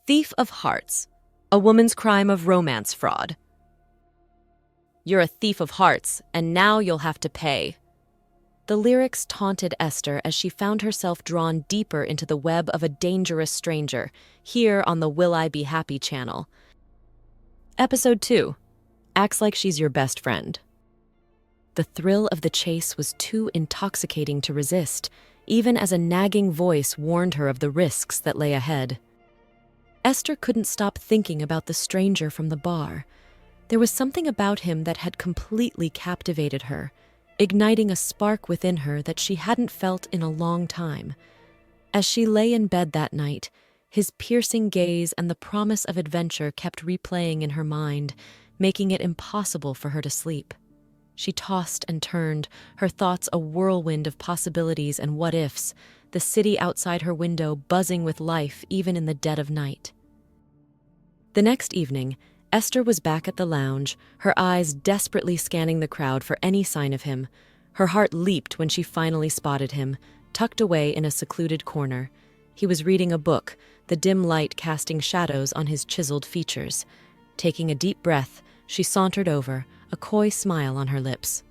Thief of hearts, a woman's crime of romance fraud. You're a thief of hearts, and now you'll have to pay. The lyrics taunted Esther as she found herself drawn deeper into the web of a dangerous stranger, here on the Will I Be Happy channel. Episode 2. Acts like she's your best friend. The thrill of the chase was too intoxicating to resist, even as a nagging voice warned her of the risks that lay ahead. Esther couldn't stop thinking about the stranger from the bar. There was something about him that had completely captivated her, igniting a spark within her that she hadn't felt in a long time. As she lay in bed that night, his piercing gaze and the promise of adventure kept replaying in her mind, making it impossible for her to sleep. She tossed and turned, her thoughts a whirlwind of possibilities and what-ifs, the city outside her window buzzing with life even in the dead of night. The next evening, Esther was back at the lounge, her eyes desperately scanning the crowd for any sign of him. Her heart leaped when she finally spotted him, tucked away in a secluded corner. He was reading a book, the dim light casting shadows on his chiseled features. Taking a deep breath, she sauntered over, a coy smile on her lips.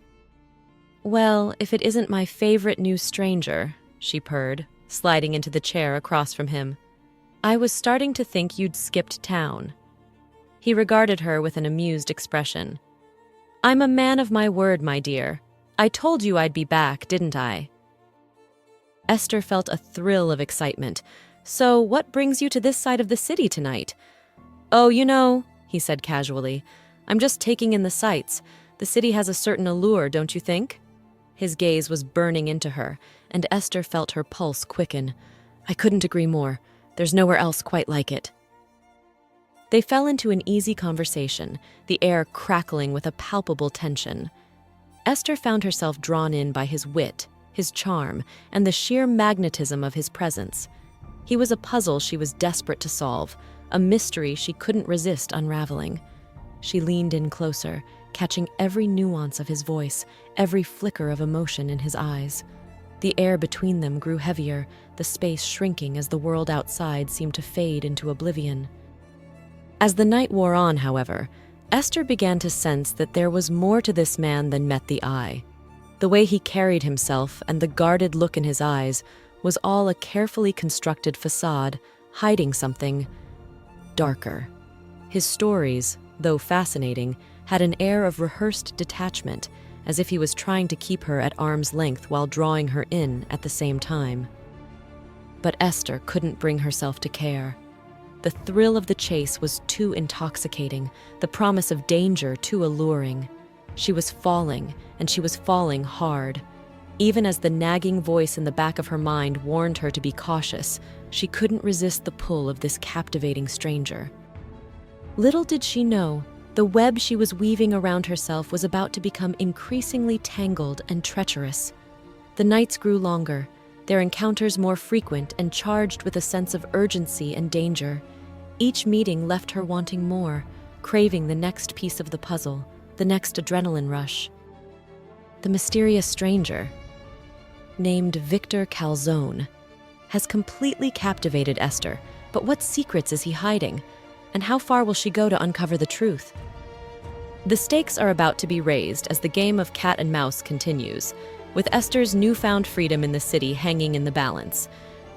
"Well, if it isn't my favorite new stranger," she purred, sliding into the chair across from him. "I was starting to think you'd skipped town." He regarded her with an amused expression. "I'm a man of my word, my dear. I told you I'd be back, didn't I?" Esther felt a thrill of excitement. "So what brings you to this side of the city tonight?" "Oh, he said casually, "I'm just taking in the sights. The city has a certain allure, don't you think?" His gaze was burning into her, and Esther felt her pulse quicken. "I couldn't agree more. There's nowhere else quite like it." They fell into an easy conversation, the air crackling with a palpable tension. Esther found herself drawn in by his wit, his charm, and the sheer magnetism of his presence. He was a puzzle she was desperate to solve, a mystery she couldn't resist unraveling. She leaned in closer, catching every nuance of his voice, every flicker of emotion in his eyes. The air between them grew heavier, the space shrinking as the world outside seemed to fade into oblivion. As the night wore on, however, Esther began to sense that there was more to this man than met the eye. The way he carried himself and the guarded look in his eyes was all a carefully constructed facade, hiding something darker. His stories, though fascinating, had an air of rehearsed detachment, as if he was trying to keep her at arm's length while drawing her in at the same time. But Esther couldn't bring herself to care. The thrill of the chase was too intoxicating, the promise of danger too alluring. She was falling, and she was falling hard. Even as the nagging voice in the back of her mind warned her to be cautious, she couldn't resist the pull of this captivating stranger. Little did she know, the web she was weaving around herself was about to become increasingly tangled and treacherous. The nights grew longer, their encounters more frequent and charged with a sense of urgency and danger. Each meeting left her wanting more, craving the next piece of the puzzle, the next adrenaline rush. The mysterious stranger, named Victor Calzone, has completely captivated Esther, but what secrets is he hiding? And how far will she go to uncover the truth? The stakes are about to be raised as the game of cat and mouse continues, with Esther's newfound freedom in the city hanging in the balance.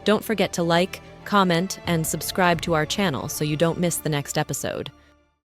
Don't forget to like, comment, and subscribe to our channel so you don't miss the next episode.